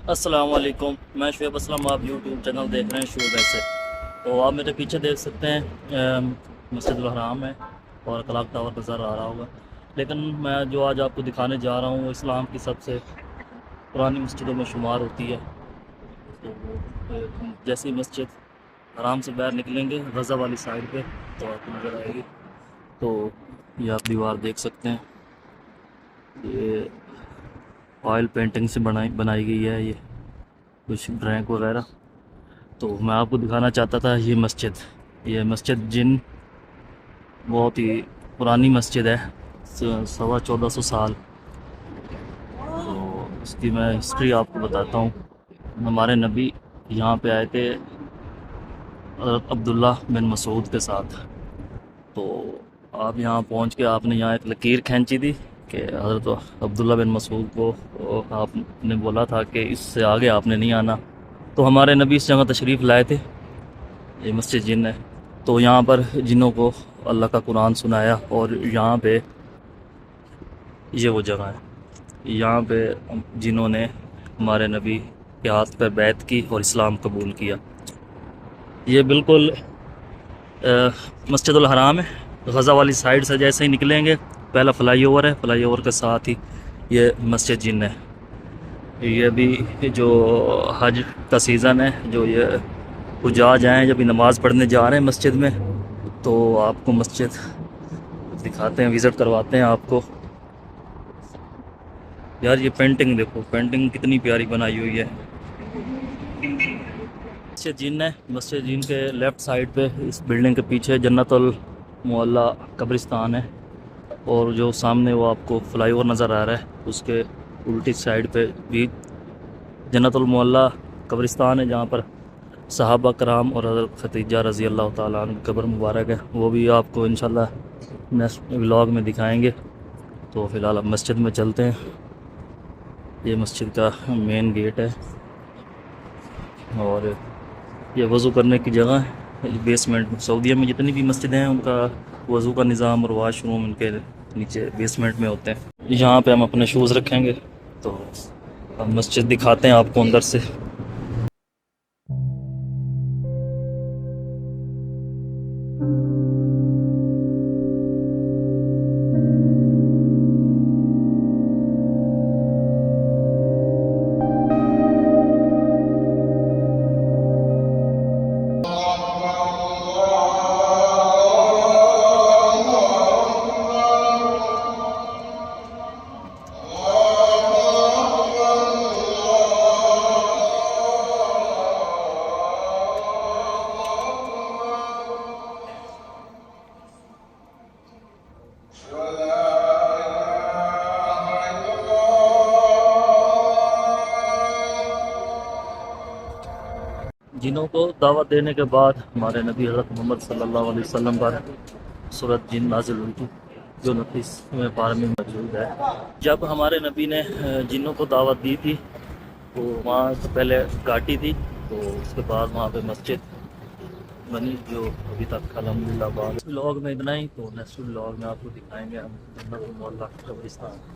السلام علیکم، میں شعیب اسلم، آپ یوٹیوب چینل دیکھ رہے ہیں شعیب ایسے. تو آپ میرے پیچھے دیکھ سکتے ہیں مسجد الحرام ہے اور کلاک ٹاور نظر آ رہا ہوگا. لیکن میں جو آج آپ کو دکھانے جا رہا ہوں وہ اسلام کی سب سے پرانی مسجدوں میں شمار ہوتی ہے. تو جیسی مسجد حرام سے باہر نکلیں گے غزہ والی سائڈ پہ تو آپ کو نظر آئے گی. تو یہ آپ دیوار دیکھ سکتے ہیں، یہ آئل پینٹنگ سے بنائی گئی ہے، یہ کچھ ڈرائنگ وغیرہ. تو میں آپ کو دکھانا چاہتا تھا یہ مسجد جن بہت ہی پرانی مسجد ہے، 1450 سال. تو اس کی میں ہسٹری آپ کو بتاتا ہوں. ہمارے نبی یہاں پہ آئے تھے حضرت عبداللہ بن مسعود کے ساتھ. تو آپ یہاں پہنچ کے آپ نے یہاں ایک لکیر کھینچی تھی کہ حضرت عبداللہ بن مسعود کو آپ نے بولا تھا کہ اس سے آگے آپ نے نہیں آنا. تو ہمارے نبی اس جگہ تشریف لائے تھے، یہ مسجد جن ہے. تو یہاں پر جنوں کو اللہ کا قرآن سنایا، اور یہاں پہ یہ وہ جگہ ہے، یہاں پہ جنہوں نے ہمارے نبی کے ہاتھ پہ بیعت کی اور اسلام قبول کیا. یہ بالکل مسجد الحرام ہے، غزہ والی سائڈ سے جیسے ہی نکلیں گے پہلا فلائی اوور ہے، فلائی اوور کے ساتھ ہی یہ مسجد جن ہے. یہ بھی جو حج کا سیزن ہے، جو یہ حجاج ہیں جب نماز پڑھنے جا رہے ہیں مسجد میں، تو آپ کو مسجد دکھاتے ہیں، وزٹ کرواتے ہیں آپ کو. یار یہ پینٹنگ دیکھو، پینٹنگ کتنی پیاری بنائی ہوئی ہے. مسجد جن ہے، مسجد جن کے لیفٹ سائڈ پہ اس بلڈنگ کے پیچھے جنت المعلی قبرستان ہے، اور جو سامنے وہ آپ کو فلائی اوور نظر آ رہا ہے اس کے الٹی سائڈ پہ بھی جنت المعلی قبرستان ہے، جہاں پر صحابہ کرام اور حضرت ختیجہ رضی اللہ تعالیٰ عنہ قبر مبارک ہے. وہ بھی آپ کو انشاءاللہ نیکسٹ ولاگ میں دکھائیں گے. تو فی الحال اب مسجد میں چلتے ہیں. یہ مسجد کا مین گیٹ ہے، اور یہ وضو کرنے کی جگہ ہے. بیسمنٹ سعودیہ میں جتنی بھی مسجدیں ہیں ان کا وضو کا نظام اور واش روم ان کے نیچے بیسمنٹ میں ہوتے ہیں. یہاں پہ ہم اپنے شوز رکھیں گے. تو ہم مسجد دکھاتے ہیں آپ کو اندر سے. جنوں کو دعوت دینے کے بعد ہمارے نبی حضرت محمد صلی اللہ علیہ وسلم پر سورۃ جن نازل ہوئی تھی، جو 29ویں پارے میں موجود ہے. جب ہمارے نبی نے جنوں کو دعوت دی تھی تو وہاں سے پہلے گھاٹی تھی، تو اس کے بعد وہاں پہ مسجد بنی جو ابھی تک الحمدللہ. بعد ولاگ میں اتنا ہی. تو نیکسٹ ولاگ میں آپ کو دکھائیں گے ہم جنت المعلی قبرستان.